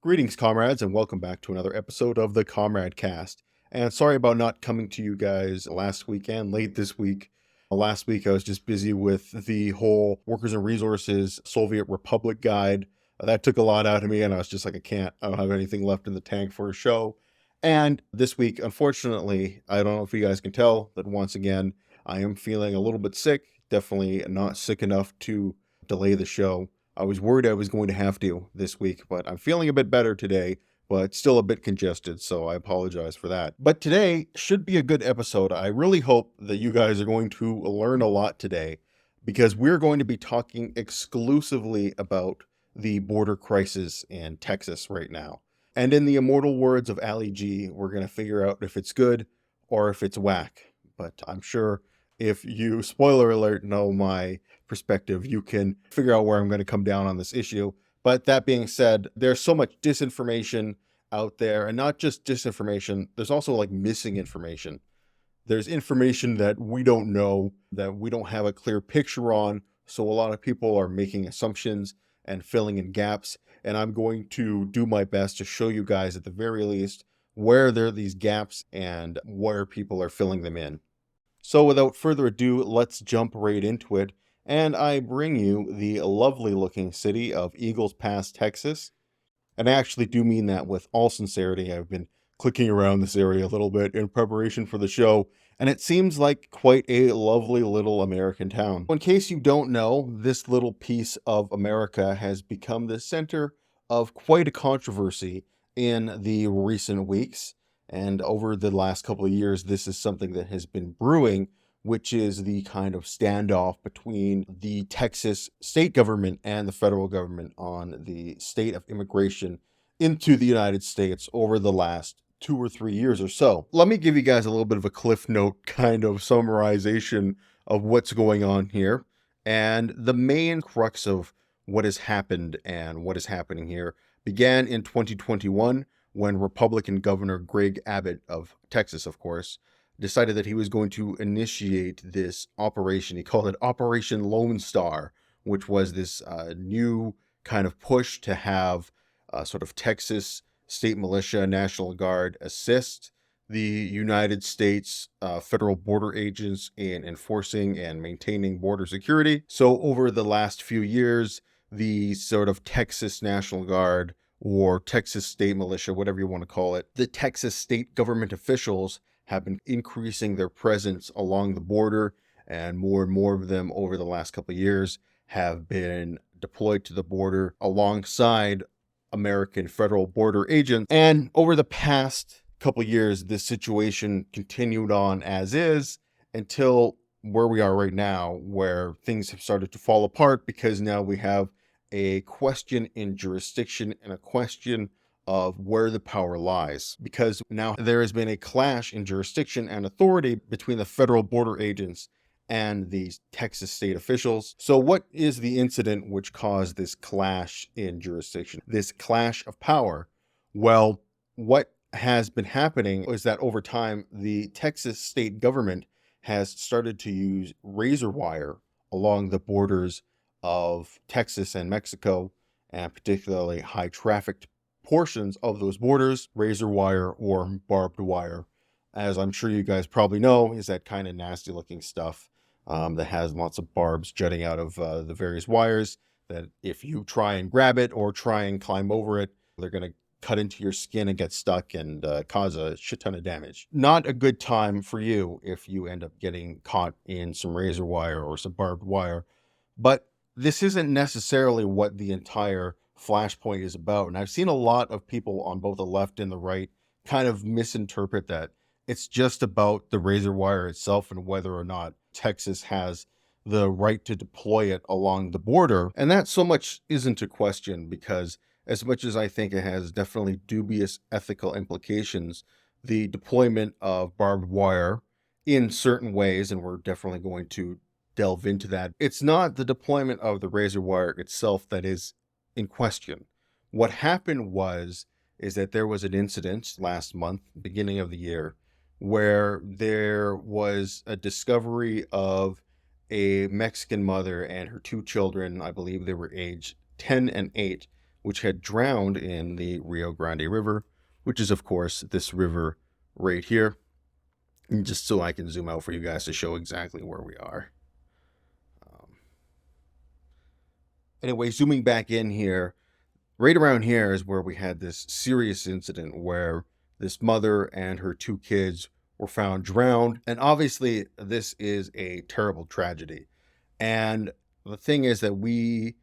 Greetings, comrades, and welcome back to another episode of the Comrade Cast. And sorry about not coming to you guys last weekend, late this week. Last week, I was just busy with the whole Workers and Resources Soviet Republic guide. That took a lot out of me, and I was just like, I don't have anything left in the tank for a show. And this week, unfortunately, I don't know if you guys can tell that once again, I am feeling a little bit sick. Definitely not sick enough to delay the show. I was worried I was going to have to this week, but I'm feeling a bit better today, but still a bit congested, so I apologize for that. But today should be a good episode. I really hope that you guys are going to learn a lot today because we're going to be talking exclusively about the border crisis in Texas right now. And in the immortal words of Ali G, we're going to figure out if it's good or if it's whack. But I'm sure if you, spoiler alert, know my perspective, you can figure out where I'm going to come down on this issue. But that being said, there's so much disinformation out there, and not just disinformation, there's also like missing information. There's information that we don't know, that we don't have a clear picture on. So a lot of people are making assumptions and filling in gaps. And I'm going to do my best to show you guys at the very least where there are these gaps and where people are filling them in. So without further ado, let's jump right into it. And I bring you the lovely looking city of Eagles Pass, Texas. And I actually do mean that with all sincerity. I've been clicking around this area a little bit in preparation for the show, and it seems like quite a lovely little American town. In case you don't know, this little piece of America has become the center of quite a controversy in the recent weeks. And over the last couple of years, this is something that has been brewing, which is the kind of standoff between the Texas state government and the federal government on the state of immigration into the United States over the last 2 or 3 years or so. Let me give you guys a little bit of a cliff note kind of summarization of what's going on here. And the main crux of what has happened and what is happening here began in 2021 when Republican Governor Greg Abbott of Texas, of course, decided that he was going to initiate this operation. He called it Operation Lone Star, which was this new kind of push to have sort of Texas state militia, National Guard assist the United States federal border agents in enforcing and maintaining border security. So over the last few years, the sort of Texas National Guard or Texas state militia, whatever you want to call it, the Texas state government officials have been increasing their presence along the border, and more of them over the last couple of years have been deployed to the border alongside American federal border agents. And over the past couple of years, this situation continued on as is until where we are right now, where things have started to fall apart because now we have a question in jurisdiction and a question of where the power lies, because now there has been a clash in jurisdiction and authority between the federal border agents and the Texas state officials. So what is the incident which caused this clash in jurisdiction, this clash of power? Well, what has been happening is that over time, the Texas state government has started to use razor wire along the borders of Texas and Mexico, and particularly high trafficked portions of those borders. Razor wire or barbed wire, as I'm sure you guys probably know, is that kind of nasty looking stuff that has lots of barbs jutting out of the various wires that if you try and grab it or try and climb over it, they're going to cut into your skin and get stuck and cause a shit ton of damage. Not a good time for you if you end up getting caught in some razor wire or some barbed wire. But this isn't necessarily what the entire Flashpoint is about. And I've seen a lot of people on both the left and the right kind of misinterpret that. It's just about the razor wire itself and whether or not Texas has the right to deploy it along the border. And that so much isn't a question, because as much as I think it has definitely dubious ethical implications, the deployment of barbed wire in certain ways, and we're definitely going to delve into that, it's not the deployment of the razor wire itself that is in question. What happened is that there was an incident last month, beginning of the year, where there was a discovery of a Mexican mother and her 2 children. I believe they were aged 10 and 8, which had drowned in the Rio Grande River, which is, of course, this river right here. And just so I can zoom out for you guys to show exactly where we are. Anyway, zooming back in here, right around here is where we had this serious incident where this mother and her 2 kids were found drowned. And obviously, this is a terrible tragedy. And the thing is that we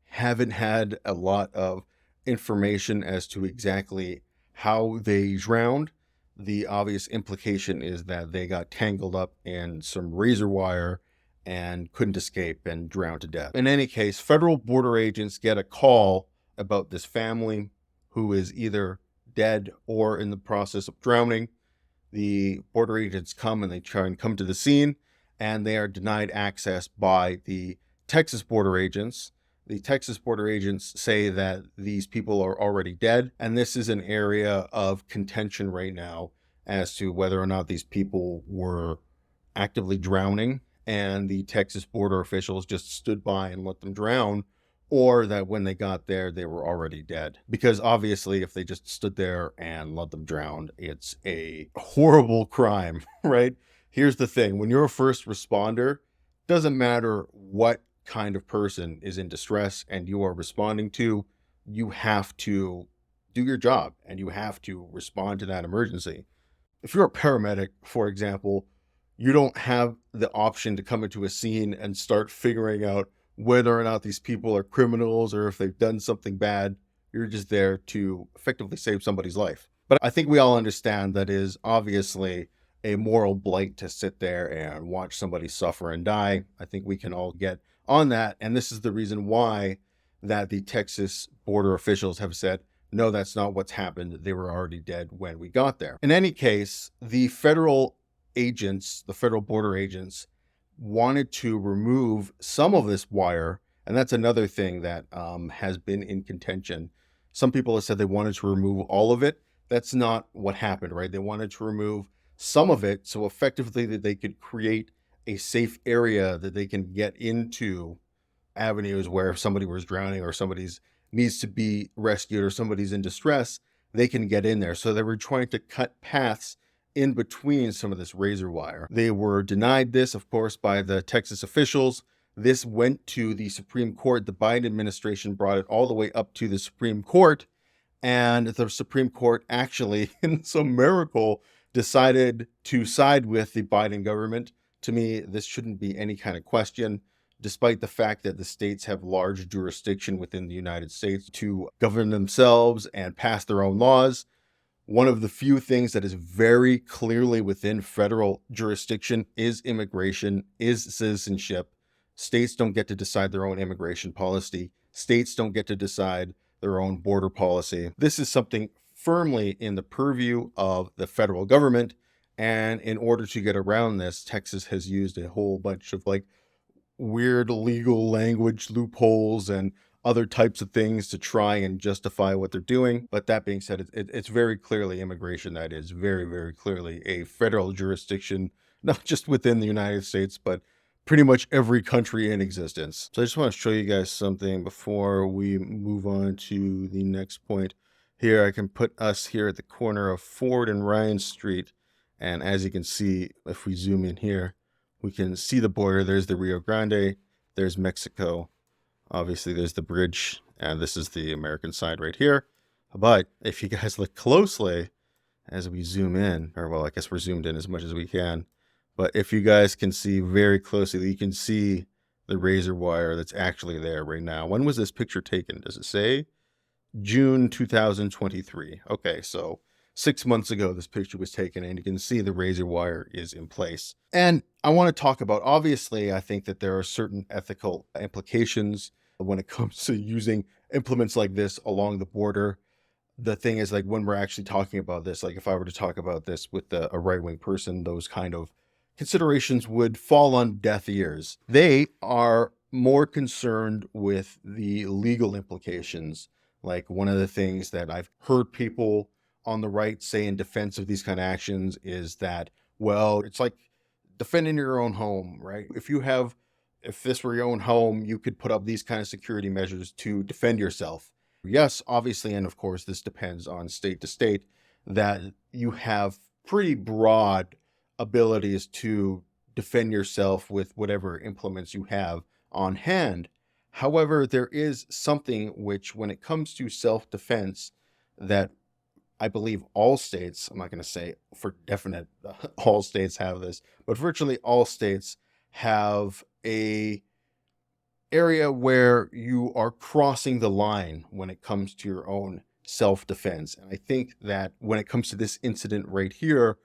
haven't had a lot of information as to exactly how they drowned. The obvious implication is that they got tangled up in some razor wire and couldn't escape and drowned to death. In any case, federal border agents get a call about this family who is either dead or in the process of drowning. The border agents come and they try and come to the scene, and they are denied access by the Texas border agents. The Texas border agents say that these people are already dead, and this is an area of contention right now as to whether or not these people were actively drowning and the Texas border officials just stood by and let them drown, or that when they got there, they were already dead. Because obviously, if they just stood there and let them drown, it's a horrible crime, right? Here's the thing. When you're a first responder, doesn't matter what kind of person is in distress and you are responding to, you have to do your job and you have to respond to that emergency. If you're a paramedic, for example, you don't have the option to come into a scene and start figuring out whether or not these people are criminals or if they've done something bad. You're just there to effectively save somebody's life. But I think we all understand that is obviously a moral blight to sit there and watch somebody suffer and die. I think we can all get on that. And this is the reason why that the Texas border officials have said, no, that's not what's happened. They were already dead when we got there. In any case, the federal agents, the federal border agents, wanted to remove some of this wire. And that's another thing that has been in contention. Some people have said they wanted to remove all of it. That's not what happened, right? They wanted to remove some of it so effectively that they could create a safe area that they can get into avenues where if somebody was drowning or somebody's needs to be rescued or somebody's in distress, they can get in there. So they were trying to cut paths in between some of this razor wire. They were denied this, of course, by the Texas officials. This went to the Supreme Court. The Biden administration brought it all the way up to the Supreme Court. And the Supreme Court actually, in some miracle, decided to side with the Biden government. To me, this shouldn't be any kind of question, despite the fact that the states have large jurisdiction within the United States to govern themselves and pass their own laws. One of the few things that is very clearly within federal jurisdiction is immigration, is citizenship. States don't get to decide their own immigration policy. States don't get to decide their own border policy. This is something firmly in the purview of the federal government. And in order to get around this, Texas has used a whole bunch of weird legal language loopholes and other types of things to try and justify what they're doing. But that being said, it's very clearly immigration that is very, very clearly a federal jurisdiction, not just within the United States, but pretty much every country in existence. So I just want to show you guys something before we move on to the next point. Here, I can put us here at the corner of Ford and Ryan Street. And as you can see, if we zoom in here, we can see the border. There's the Rio Grande, there's Mexico. Obviously, there's the bridge, and this is the American side right here. But if you guys look closely, as we zoom in, or well, I guess we're zoomed in as much as we can. But if you guys can see very closely, you can see the razor wire that's actually there right now. When was this picture taken? Does it say? June 2023. Okay, so 6 months ago, this picture was taken, and you can see the razor wire is in place. And I want to talk about, obviously, I think that there are certain ethical implications when it comes to using implements like this along the border. The thing is, when we're actually talking about this, if I were to talk about this with a right-wing person, those kind of considerations would fall on deaf ears. They are more concerned with the legal implications. One of the things that I've heard people on the right say in defense of these kind of actions is that, well, it's like defending your own home, right? If this were your own home, you could put up these kind of security measures to defend yourself. Yes, obviously, and of course, this depends on state to state, that you have pretty broad abilities to defend yourself with whatever implements you have on hand. However, there is something which, when it comes to self defense, that I believe all states, I'm not going to say for definite all states have this, but virtually all states have a area where you are crossing the line when it comes to your own self-defense. And I think that when it comes to this incident right here,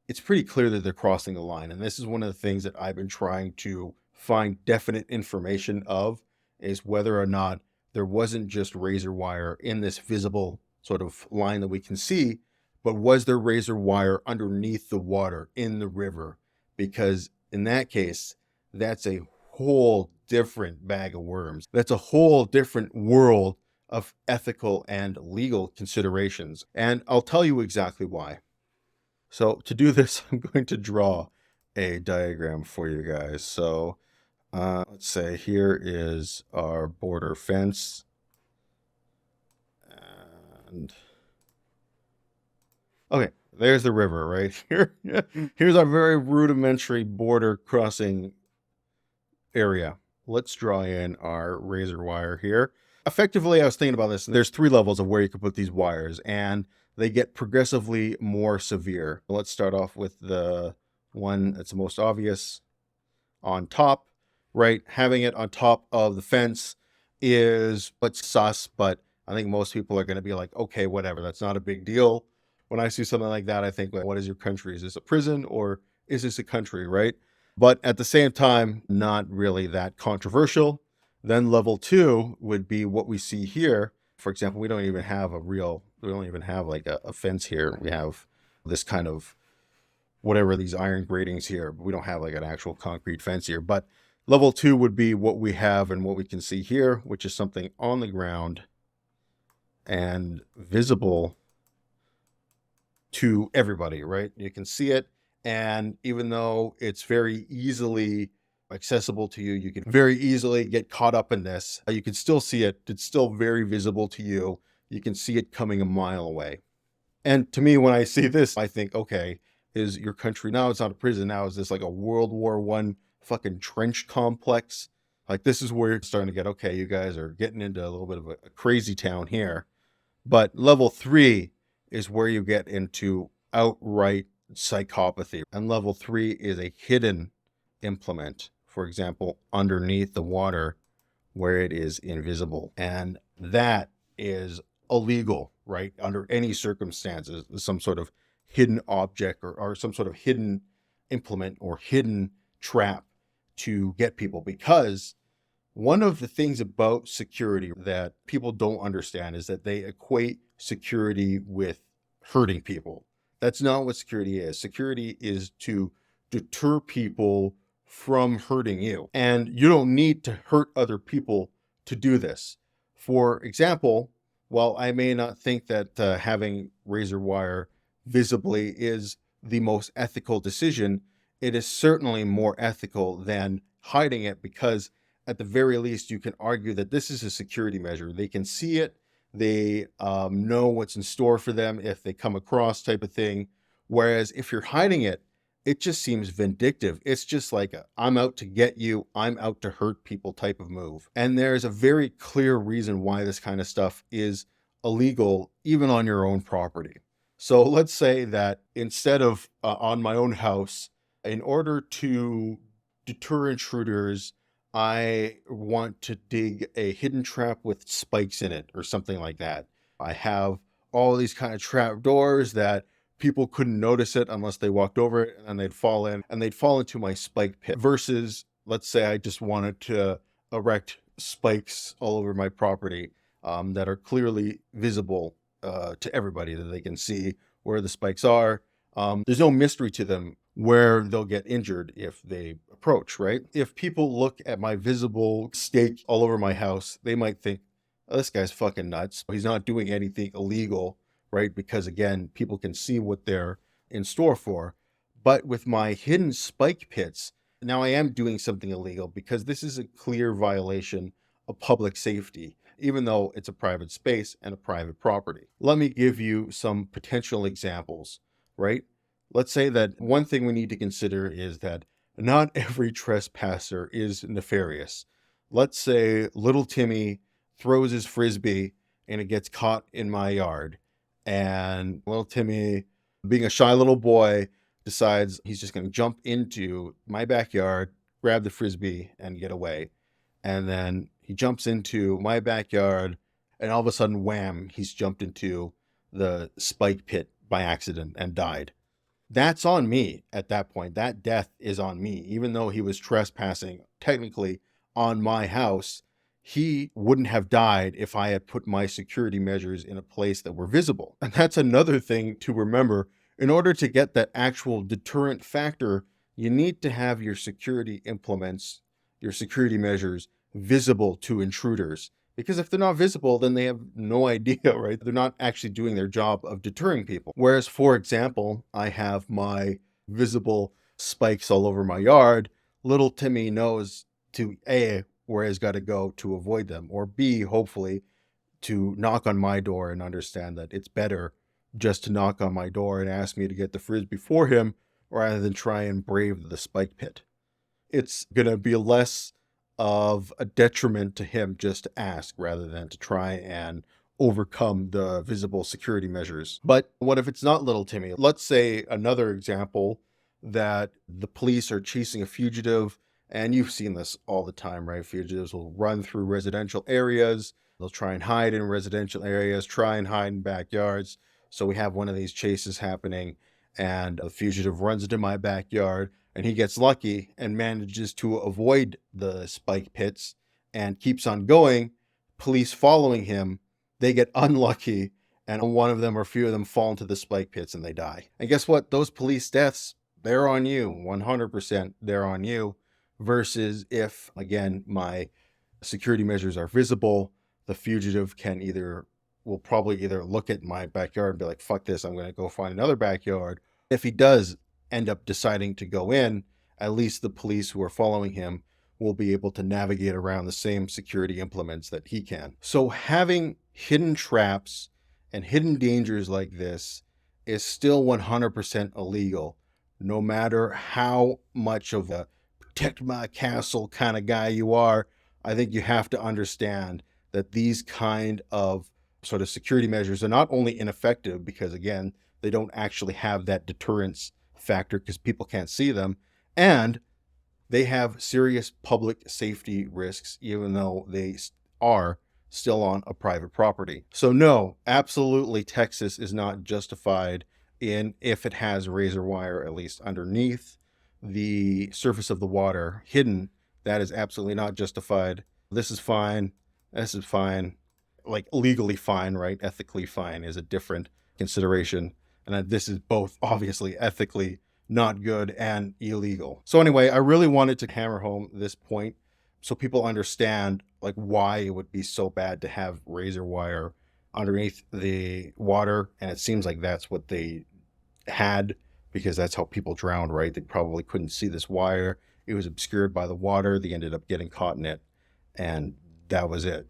it's pretty clear that they're crossing the line. And this is one of the things that I've been trying to find definite information of, is whether or not there wasn't just razor wire in this visible sort of line that we can see, but was there razor wire underneath the water in the river? Because in that case, that's a whole different bag of worms. That's a whole different world of ethical and legal considerations. And I'll tell you exactly why. So to do this, I'm going to draw a diagram for you guys. So let's say here is our border fence. And okay, there's the river right here. Here's our very rudimentary border crossing area. Let's draw in our razor wire here. Effectively, I was thinking about this. There's 3 levels of where you can put these wires, and they get progressively more severe. Let's start off with the one that's the most obvious on top, right? Having it on top of the fence is what's sus, but I think most people are going to be like, okay, whatever, that's not a big deal. When I see something like that, I think, like, what is your country? Is this a prison or is this a country, right? But at the same time, not really that controversial. Then level 2 would be what we see here. For example, we don't even have like a fence here. We have this kind of whatever, these iron gratings here, but we don't have like an actual concrete fence here. But level 2 would be what we have and what we can see here, which is something on the ground and visible to everybody, right? You can see it. And even though it's very easily accessible to you, you can very easily get caught up in this. You can still see it. It's still very visible to you. You can see it coming a mile away. And to me, when I see this, I think, okay, is your country now? It's not a prison now. Is this like a World War I fucking trench complex? Like, this is where you're starting to get, okay, you guys are getting into a little bit of a crazy town here. But level 3 is where you get into outright psychopathy. And level 3 is a hidden implement, for example, underneath the water where it is invisible. And that is illegal, right? Under any circumstances, some sort of hidden object or some sort of hidden implement or hidden trap to get people. Because one of the things about security that people don't understand is that they equate security with hurting people. That's not what security is. Security is to deter people from hurting you. And you don't need to hurt other people to do this. For example, while I may not think that having razor wire visibly is the most ethical decision, it is certainly more ethical than hiding it, because at the very least, you can argue that this is a security measure. They can see it. They know what's in store for them if they come across, type of thing. Whereas if you're hiding it, it just seems vindictive. It's just like I'm out to get you, I'm out to hurt people type of move. And there's a very clear reason why this kind of stuff is illegal, even on your own property. So let's say that instead of on my own house, in order to deter intruders, I want to dig a hidden trap with spikes in it or something like that. I have all these kind of trap doors that people couldn't notice it unless they walked over it, and they'd fall in and they'd fall into my spike pit. Versus, let's say I just wanted to erect spikes all over my property that are clearly visible to everybody, that they can see where the spikes are. There's no mystery to them where they'll get injured if they approach, right? If people look at my visible stake all over my house, they might think, oh, this guy's fucking nuts. He's not doing anything illegal, right? Because again, people can see what they're in store for. But with my hidden spike pits, now I am doing something illegal, because this is a clear violation of public safety. even though it's a private space and a private property. Let me give you some potential examples, right? Let's say that one thing we need to consider is that not every trespasser is nefarious. Let's say little Timmy throws his frisbee and it gets caught in my yard. And little Timmy, being a shy little boy, decides he's just going to jump into my backyard, grab the frisbee, and get away. And then he jumps into my backyard, and all of a sudden, wham, he's jumped into the spike pit by accident and died. That's on me at that point. That death is on me. Even though he was trespassing technically on my house, he wouldn't have died if I had put my security measures in a place that were visible. And that's another thing to remember. In order to get that actual deterrent factor, you need to have your security implements, your security measures visible to intruders. Because if they're not visible, then they have no idea, right? They're not actually doing their job of deterring people. Whereas, for example, I have my visible spikes all over my yard. Little Timmy knows to A, where he's got to go to avoid them, or B, hopefully, to knock on my door and understand that it's better just to knock on my door and ask me to get the frisbee for him rather than try and brave the spike pit. It's going to be less of a detriment to him just to ask rather than to try and overcome the visible security measures. But what if it's not little Timmy? Let's say another example, that the police are chasing a fugitive, and you've seen this all the time, right? Fugitives will run through residential areas. They'll try and hide in residential areas, try and hide in backyards. So we have one of these chases happening, and a fugitive runs into my backyard, and he gets lucky and manages to avoid the spike pits and keeps on going. Police following him, they get unlucky, and one of them or a few of them fall into the spike pits and they die. And guess what? Those police deaths, they're on you. 100% they're on you. Versus if, again, my security measures are visible, the fugitive will probably either look at my backyard and be like, fuck this, I'm going to go find another backyard. If he does end up deciding to go in, at least the police who are following him will be able to navigate around the same security implements that he can. So having hidden traps and hidden dangers like this is still 100% illegal, no matter how much of a protect my castle kind of guy you are. I think you have to understand that these kind of sort of security measures are not only ineffective because, again, they don't actually have that deterrence factor because people can't see them, and they have serious public safety risks, even though they are still on a private property. So no, absolutely, Texas is not justified in if it has razor wire, at least underneath the surface of the water, hidden. That is absolutely not justified. This is fine. This is fine. Like legally fine, right? Ethically fine is a different consideration. And this is both obviously ethically not good and illegal. So anyway, I really wanted to hammer home this point so people understand like why it would be so bad to have razor wire underneath the water. And it seems like that's what they had, because that's how people drowned, right? They probably couldn't see this wire. It was obscured by the water. They ended up getting caught in it, and that was it.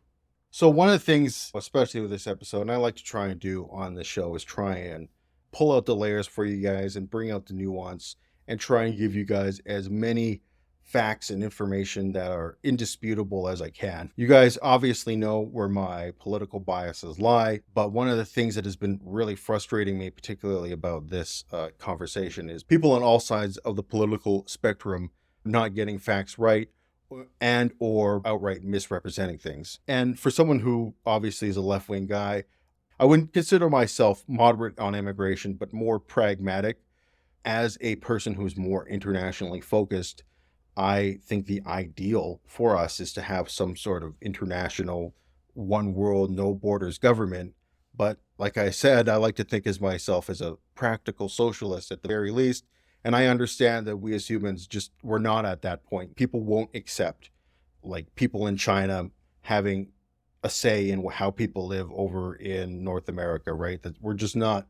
So one of the things, especially with this episode, and I like to try and do on the show, is try and pull out the layers for you guys and bring out the nuance and try and give you guys as many facts and information that are indisputable as I can. You guys obviously know where my political biases lie, but one of the things that has been really frustrating me, particularly about this conversation, is people on all sides of the political spectrum not getting facts right and or outright misrepresenting things. And for someone who obviously is a left-wing guy, I wouldn't consider myself moderate on immigration, but more pragmatic. As a person who's more internationally focused, I think the ideal for us is to have some sort of international, one world, no borders government. But like I said, I like to think as myself as a practical socialist at the very least. And I understand that we as humans we're not at that point. People won't accept like people in China having a say in how people live over in North America, right? That we're just not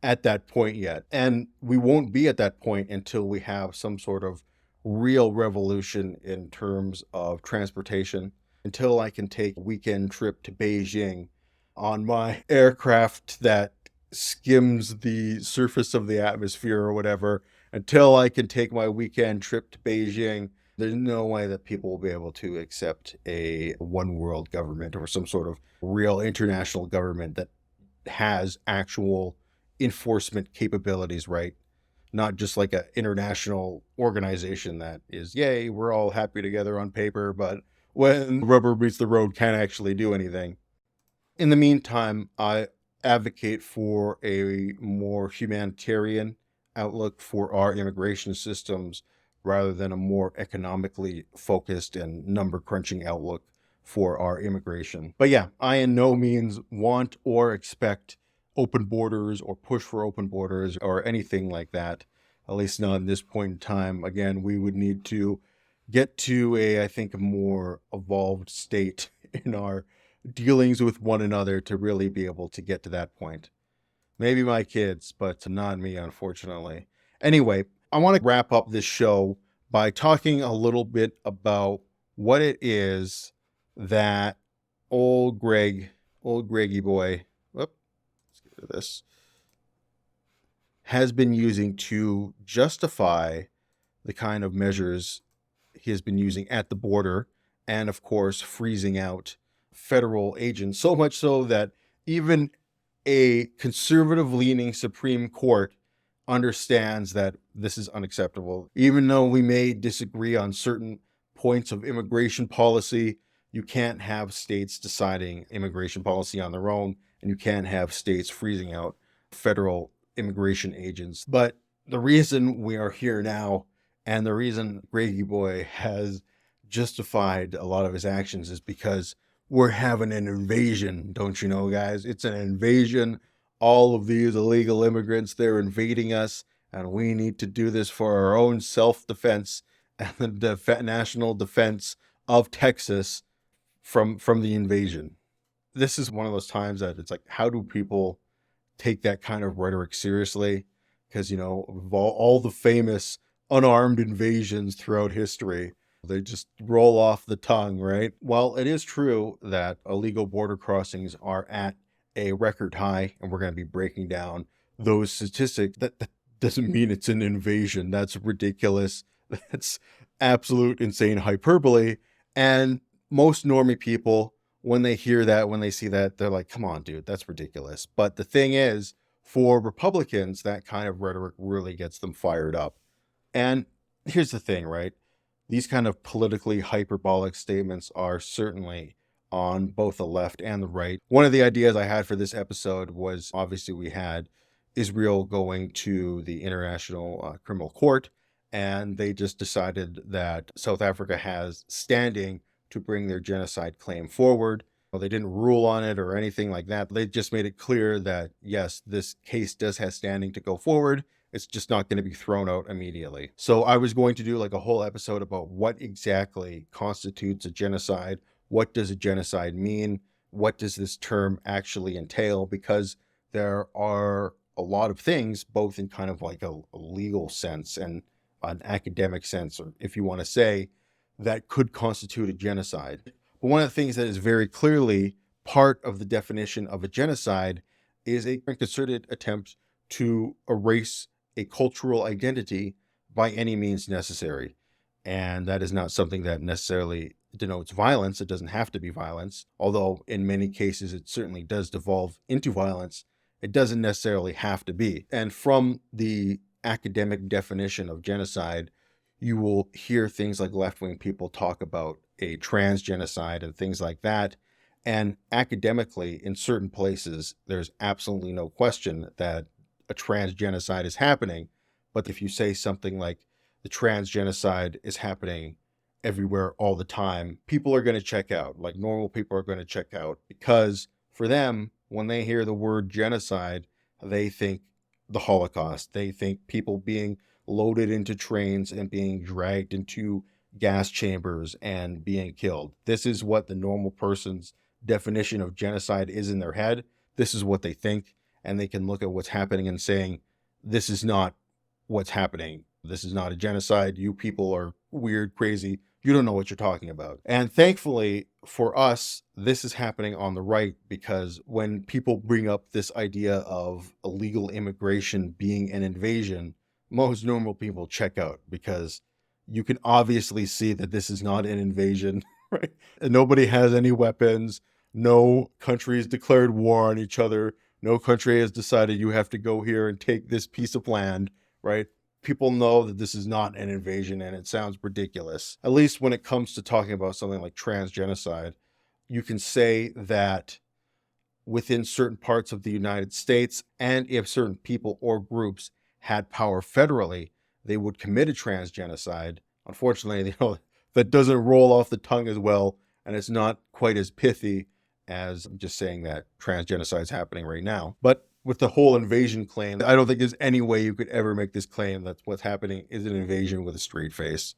at that point yet. And we won't be at that point until we have some sort of real revolution in terms of transportation, until I can take a weekend trip to Beijing on my aircraft that skims the surface of the atmosphere or whatever, until I can take my weekend trip to Beijing, there's no way that people will be able to accept a one world government or some sort of real international government that has actual enforcement capabilities, right? Not just like an international organization that is, yay, we're all happy together on paper, but when rubber meets the road, can't actually do anything. In the meantime, I advocate for a more humanitarian outlook for our immigration systems rather than a more economically focused and number crunching outlook for our immigration. But yeah, I in no means want or expect open borders or push for open borders or anything like that, at least not at this point in time. Again, we would need to get to I think, a more evolved state in our dealings with one another to really be able to get to that point. Maybe my kids, but not me, unfortunately. Anyway, I want to wrap up this show by talking a little bit about what it is that old Greggy boy, let's get rid of this, has been using to justify the kind of measures he has been using at the border and, of course, freezing out federal agents, so much so that even a conservative-leaning Supreme Court understands that this is unacceptable. Even though we may disagree on certain points of immigration policy, you can't have states deciding immigration policy on their own, and you can't have states freezing out federal immigration agents. But the reason we are here now, and the reason Greggy Boy has justified a lot of his actions, is because we're having an invasion, don't you know, guys? It's an invasion. All of these illegal immigrants, they're invading us, and we need to do this for our own self-defense and the national defense of Texas from the invasion. This is one of those times that it's like, how do people take that kind of rhetoric seriously? Because, you know, of all the famous unarmed invasions throughout history, they just roll off the tongue, right? Well, it is true that illegal border crossings are at a record high, and we're going to be breaking down those statistics. That doesn't mean it's an invasion. That's ridiculous. That's absolute insane hyperbole. And most normie people, when they hear that, when they see that, they're like, come on, dude, that's ridiculous. But the thing is, for Republicans, that kind of rhetoric really gets them fired up. And here's the thing, right? These kind of politically hyperbolic statements are certainly on both the left and the right. One of the ideas I had for this episode was, obviously, we had Israel going to the International Criminal Court, and they just decided that South Africa has standing to bring their genocide claim forward. Well, they didn't rule on it or anything like that. They just made it clear that, yes, this case does have standing to go forward. It's just not going to be thrown out immediately. So I was going to do like a whole episode about what exactly constitutes a genocide. What does a genocide mean? What does this term actually entail? Because there are a lot of things, both in kind of like a legal sense and an academic sense, or if you want to say, that could constitute a genocide. But one of the things that is very clearly part of the definition of a genocide is a concerted attempt to erase a cultural identity by any means necessary. And that is not something that necessarily denotes violence. It doesn't have to be violence, although in many cases it certainly does devolve into violence. It doesn't necessarily have to be. And from the academic definition of genocide, you will hear things like left-wing people talk about a trans genocide and things like that. And academically, in certain places, there's absolutely no question that a trans genocide is happening. But if you say something like the trans genocide is happening everywhere all the time, people are going to check out. Like, normal people are going to check out, because for them, when they hear the word genocide, they think the Holocaust. They think people being loaded into trains and being dragged into gas chambers and being killed. This is what the normal person's definition of genocide is in their head. This is what they think. And they can look at what's happening and saying, this is not what's happening. This is not a genocide. You people are weird, crazy, you don't know what you're talking about. And thankfully for us, this is happening on the right, because when people bring up this idea of illegal immigration being an invasion, most normal people check out, because you can obviously see that this is not an invasion, right? And nobody has any weapons. No country has declared war on each other. No country has decided you have to go here and take this piece of land, right? People know that this is not an invasion, and it sounds ridiculous. At least when it comes to talking about something like transgenocide, you can say that within certain parts of the United States, and if certain people or groups had power federally, they would commit a transgenocide. Unfortunately, that doesn't roll off the tongue as well, and it's not quite as pithy as just saying that transgenocide is happening right now. But with the whole invasion claim, I don't think there's any way you could ever make this claim that what's happening is an invasion with a straight face.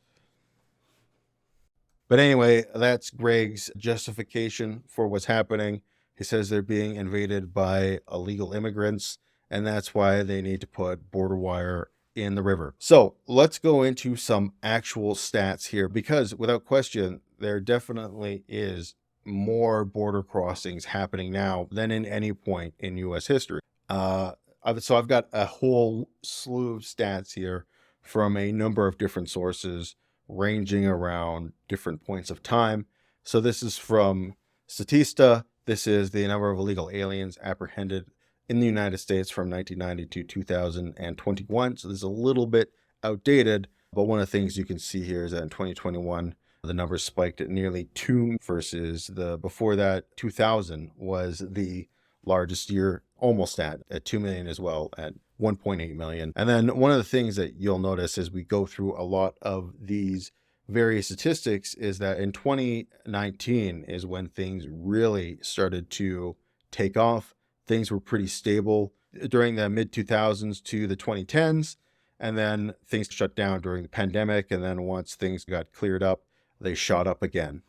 But anyway, that's Greg's justification for what's happening. He says they're being invaded by illegal immigrants, and that's why they need to put border wire in the river. So let's go into some actual stats here, because without question, there definitely is more border crossings happening now than in any point in U.S. history. So I've got a whole slew of stats here from a number of different sources, ranging around different points of time. So this is from Statista. This is the number of illegal aliens apprehended in the United States from 1990 to 2021. So this is a little bit outdated, but one of the things you can see here is that in 2021, the numbers spiked at nearly 2 versus the before that 2000 was the largest year, almost at 2 million as well, at 1.8 million. And then one of the things that you'll notice as we go through a lot of these various statistics is that in 2019 is when things really started to take off. Things were pretty stable during the mid 2000s to the 2010s, and then things shut down during the pandemic. And then once things got cleared up, they shot up again.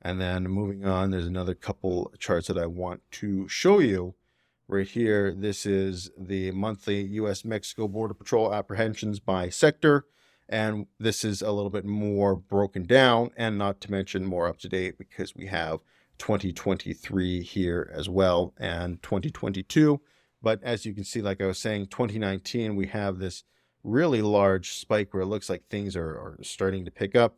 And then moving on, there's another couple charts that I want to show you right here. This is the monthly U.S.-Mexico Border Patrol apprehensions by sector. And this is a little bit more broken down, and not to mention more up to date, because we have 2023 here as well and 2022. But as you can see, like I was saying, 2019, we have this really large spike where it looks like things are starting to pick up.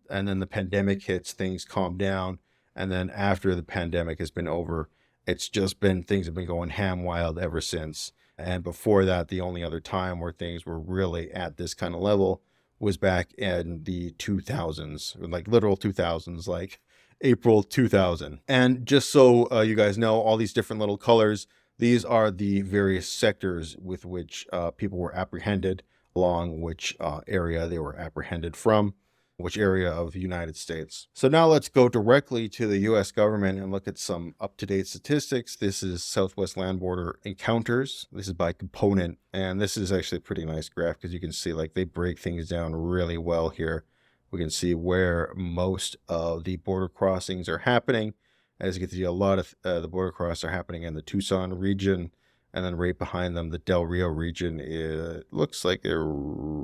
And then the pandemic hits, things calm down. And then after the pandemic has been over, it's just been, things have been going ham wild ever since. And before that, the only other time where things were really at this kind of level was back in the 2000s, like literal 2000s, like April 2000. And just so you guys know, all these different little colors, these are the various sectors with which people were apprehended, along which area they were apprehended from, which area of the United States. So now let's go directly to the US government and look at some up-to-date statistics. This is Southwest Land Border Encounters. This is by component, and this is actually a pretty nice graph, because you can see like they break things down really well here. We can see where most of the border crossings are happening. As you can see, a lot of the border crossings are happening in the Tucson region, and then right behind them, the Del Rio region. It looks like they're,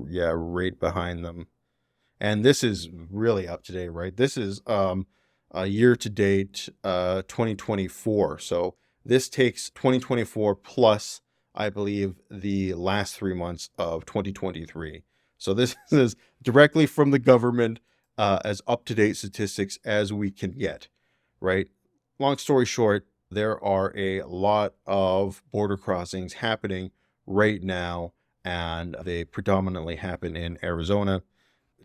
yeah, right behind them. And this is really up to date, right? This is a year to date 2024. So this takes 2024 plus, I believe, the last 3 months of 2023. So this is directly from the government, as up to date statistics as we can get, right? Long story short, there are a lot of border crossings happening right now, and they predominantly happen in Arizona,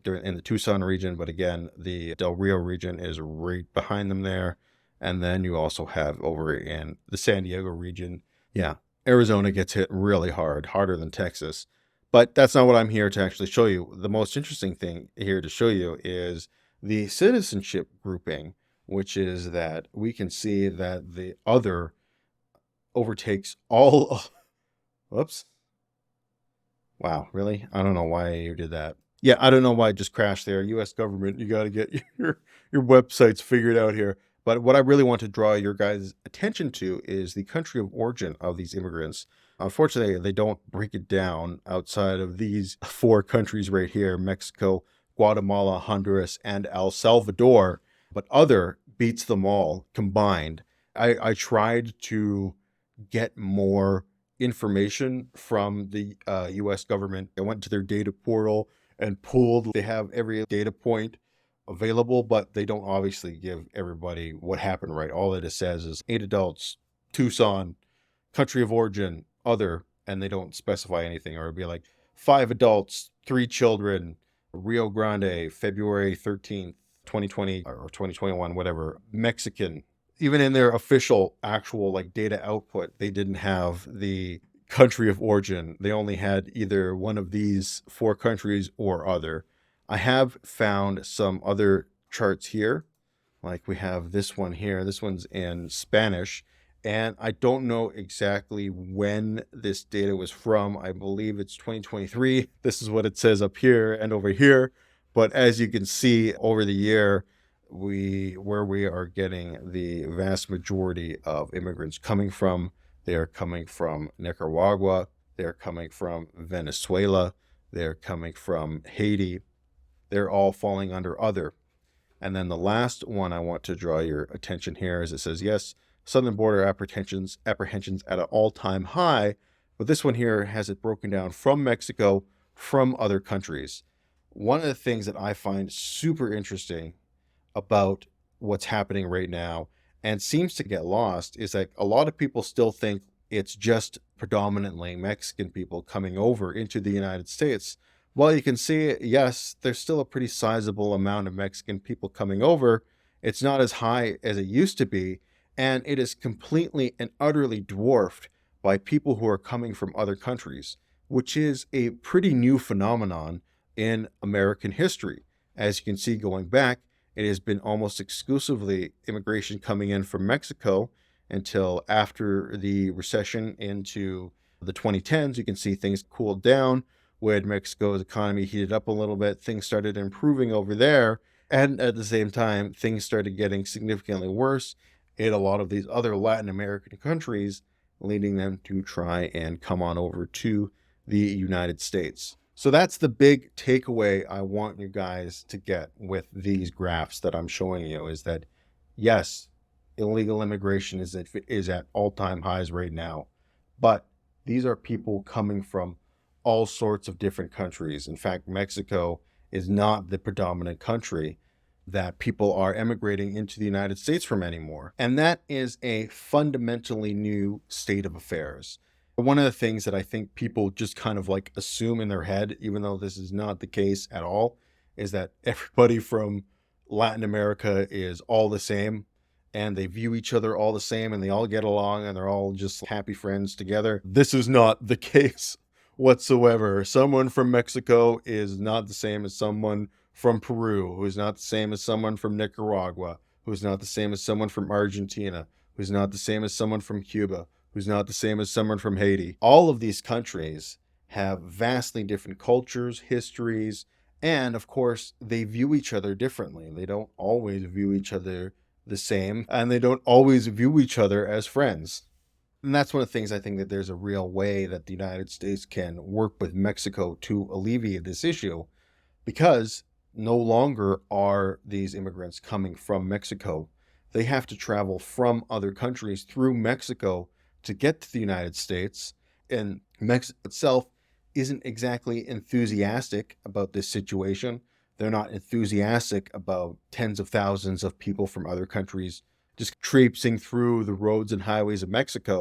in the Tucson region, but again, the Del Rio region is right behind them there. And then you also have over in the San Diego region. Yeah, Arizona gets hit really hard, harder than Texas. But that's not what I'm here to actually show you. The most interesting thing here to show you is the citizenship grouping, which is that we can see that the other overtakes all of, whoops. Wow, really? I don't know why you did that. Yeah, I don't know why it just crashed there. U.S. government, you got to get your websites figured out here. But what I really want to draw your guys' attention to is the country of origin of these immigrants. Unfortunately, they don't break it down outside of these 4 countries right here: Mexico, Guatemala, Honduras, and El Salvador, but other beats them all combined. I tried to get more information from the US government. I went to their data portal and pulled. They have every data point available, but they don't obviously give everybody what happened, right? All that it says is 8 adults, Tucson, country of origin, other, and they don't specify anything. Or it'd be like 5 adults, 3 children, Rio Grande, February 13th, 2020 or 2021, whatever, Mexican. Even in their official actual like data output, they didn't have the country of origin. They only had either one of these 4 countries or other. I have found some other charts here. Like we have this one here. This one's in Spanish. And I don't know exactly when this data was from. I believe it's 2023. This is what it says up here and over here. But as you can see over the year, where we are getting the vast majority of immigrants coming from, they are coming from Nicaragua, they're coming from Venezuela, they're coming from Haiti. They're all falling under other. And then the last one I want to draw your attention here is it says, yes, southern border apprehensions at an all-time high, but this one here has it broken down from Mexico, from other countries. One of the things that I find super interesting about what's happening right now and seems to get lost is that a lot of people still think it's just predominantly Mexican people coming over into the United States. Well, you can see, yes, there's still a pretty sizable amount of Mexican people coming over. It's not as high as it used to be, and it is completely and utterly dwarfed by people who are coming from other countries, which is a pretty new phenomenon in American history. As you can see, going back, it has been almost exclusively immigration coming in from Mexico until after the recession into the 2010s. You can see things cooled down. When Mexico's economy heated up a little bit, things started improving over there. And at the same time, things started getting significantly worse in a lot of these other Latin American countries, leading them to try and come on over to the United States. So that's the big takeaway I want you guys to get with these graphs that I'm showing you, is that, yes, illegal immigration is at all-time highs right now, but these are people coming from all sorts of different countries. In fact, Mexico is not the predominant country that people are emigrating into the United States from anymore. And that is a fundamentally new state of affairs. One of the things that I think people just kind of like assume in their head, even though this is not the case at all, is that everybody from Latin America is all the same and they view each other all the same and they all get along and they're all just happy friends together. This is not the case whatsoever. Someone from Mexico is not the same as someone from Peru, who's not the same as someone from Nicaragua, who's not the same as someone from Argentina, who's not the same as someone from Cuba, who's not the same as someone from Haiti. All of these countries have vastly different cultures, histories, and of course, they view each other differently. They don't always view each other the same, and they don't always view each other as friends. And that's one of the things I think that there's a real way that the United States can work with Mexico to alleviate this issue, because no longer are these immigrants coming from Mexico. They have to travel from other countries through Mexico to get to the United States. And Mexico itself isn't exactly enthusiastic about this situation. They're not enthusiastic about tens of thousands of people from other countries just traipsing through the roads and highways of Mexico.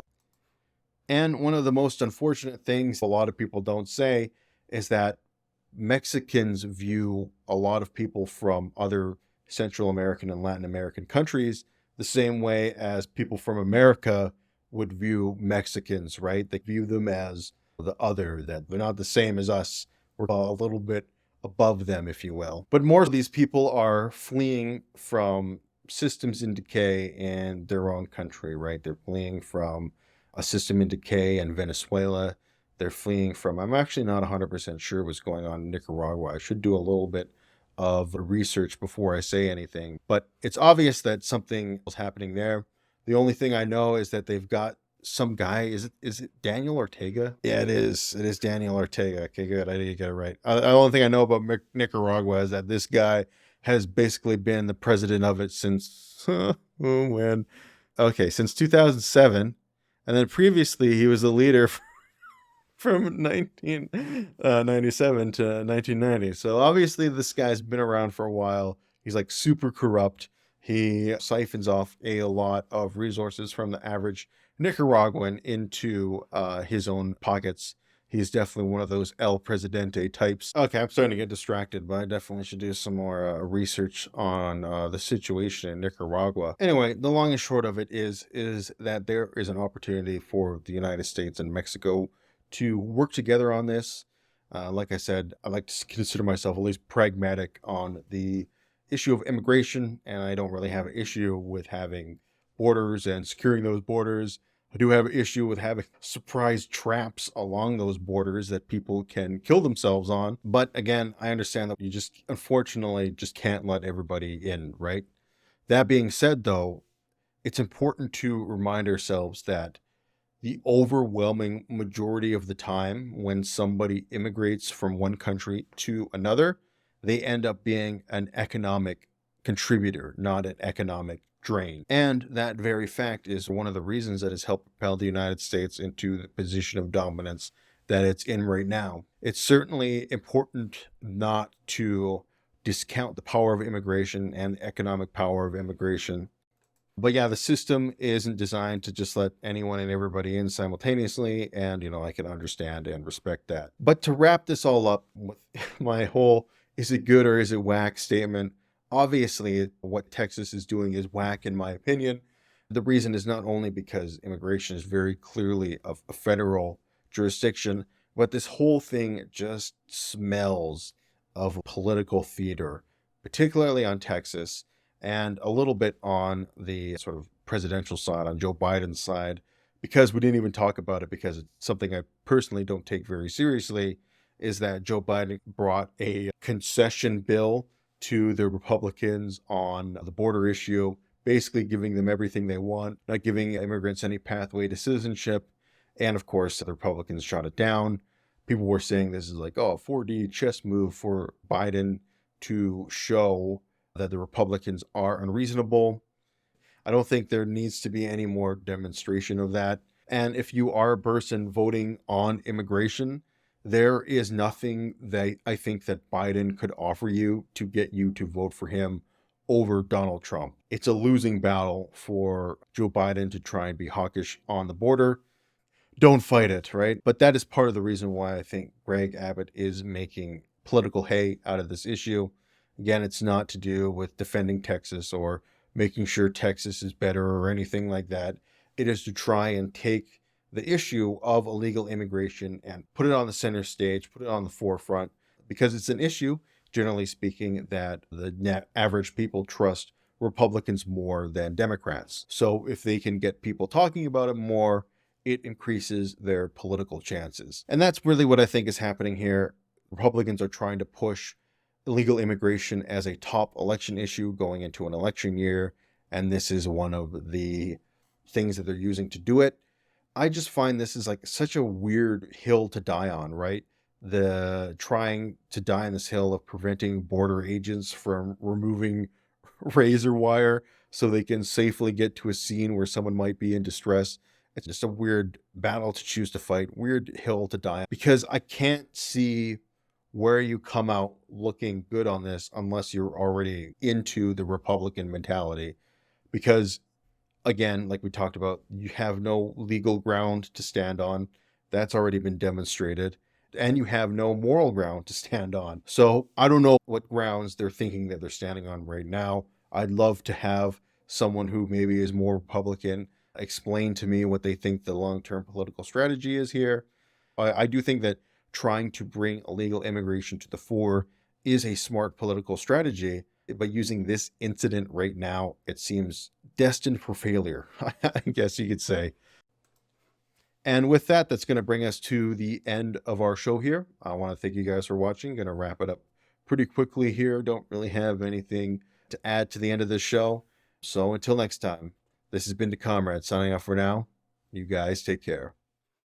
And one of the most unfortunate things a lot of people don't say is that Mexicans view a lot of people from other Central American and Latin American countries the same way as people from America would view Mexicans, right? They view them as the other, that they're not the same as us. We're a little bit above them, if you will. But more of these people are fleeing from systems in decay in their own country, right? They're fleeing from a system in decay in Venezuela. They're fleeing from, I'm actually not 100% sure what's going on in Nicaragua. I should do a little bit of research before I say anything, but it's obvious that something is happening there. The only thing I know is that they've got some guy. Is it Daniel Ortega? Yeah, it is. It is Daniel Ortega. Okay, good. I didn't get it right. The only thing I know about Nicaragua is that this guy has basically been the president of it since oh when okay, since 2007, and then previously he was the leader from 1997 to 1990. So obviously this guy's been around for a while. He's like super corrupt. He siphons off a lot of resources from the average Nicaraguan into his own pockets. He's definitely one of those El Presidente types. Okay, I'm starting to get distracted, but I definitely should do some more research on the situation in Nicaragua. Anyway, the long and short of it is that there is an opportunity for the United States and Mexico to work together on this. Like I said, I like to consider myself at least pragmatic on the issue of immigration, and I don't really have an issue with having borders and securing those borders. I do have an issue with having surprise traps along those borders that people can kill themselves on. But again, I understand that you just unfortunately just can't let everybody in, right? That being said, though, it's important to remind ourselves that the overwhelming majority of the time when somebody immigrates from one country to another, they end up being an economic contributor, not an economic drain. And that very fact is one of the reasons that has helped propel the United States into the position of dominance that it's in right now. It's certainly important not to discount the power of immigration and the economic power of immigration. But yeah, the system isn't designed to just let anyone and everybody in simultaneously. And, I can understand and respect that. But to wrap this all up with my whole is it good or is it whack statement, obviously what Texas is doing is whack, in my opinion. The reason is not only because immigration is very clearly a federal jurisdiction, but this whole thing just smells of political theater, particularly on Texas, and a little bit on the sort of presidential side, on Joe Biden's side, because we didn't even talk about it because it's something I personally don't take very seriously, is that Joe Biden brought a concession bill to the Republicans on the border issue, basically giving them everything they want, not giving immigrants any pathway to citizenship. And of course, the Republicans shot it down. People were saying this is like, a 4D chess move for Biden to show that the Republicans are unreasonable. I don't think there needs to be any more demonstration of that. And if you are a person voting on immigration, there is nothing that I think that Biden could offer you to get you to vote for him over Donald Trump. It's a losing battle for Joe Biden to try and be hawkish on the border. Don't fight it, right? But that is part of the reason why I think Greg Abbott is making political hay out of this issue. Again, it's not to do with defending Texas or making sure Texas is better or anything like that. It is to try and take the issue of illegal immigration and put it on the center stage, put it on the forefront, because it's an issue, generally speaking, that the average people trust Republicans more than Democrats. So if they can get people talking about it more, it increases their political chances. And that's really what I think is happening here. Republicans are trying to push illegal immigration as a top election issue going into an election year, and this is one of the things that they're using to do it. I just find this is like such a weird hill to die on, right? The trying to die on this hill of preventing border agents from removing razor wire so they can safely get to a scene where someone might be in distress. It's just a weird battle to choose to fight, weird hill to die on, because I can't see where you come out looking good on this unless you're already into the Republican mentality. Because again, like we talked about, you have no legal ground to stand on. That's already been demonstrated. And you have no moral ground to stand on. So I don't know what grounds they're thinking that they're standing on right now. I'd love to have someone who maybe is more Republican explain to me what they think the long-term political strategy is here. I do think that trying to bring illegal immigration to the fore is a smart political strategy, but using this incident right now, it seems destined for failure, I guess you could say. And with that, that's going to bring us to the end of our show here. I want to thank you guys for watching. Going to wrap it up pretty quickly here. Don't really have anything to add to the end of this show. So until next time, this has been the Comrade signing off for now. You guys take care.